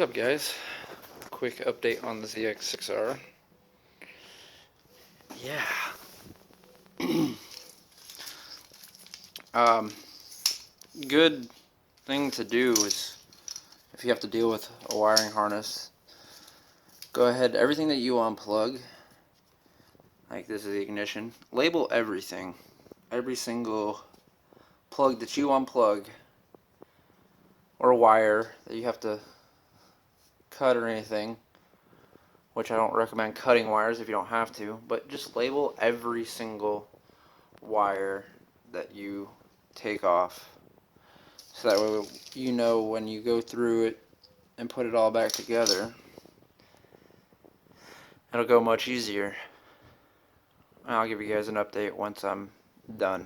What's up, guys? Quick update on the ZX6R. Yeah. Good thing to do is, if you have to deal with a wiring harness, go ahead, everything that you unplug, like this is the ignition, label everything. Every single plug that you unplug, or wire that you have to cut or anything, which I don't recommend cutting wires if you don't have to, but just label every single wire that you take off, so that way you know when you go through it and put it all back together, it'll go much easier. I'll give you guys an update once I'm done.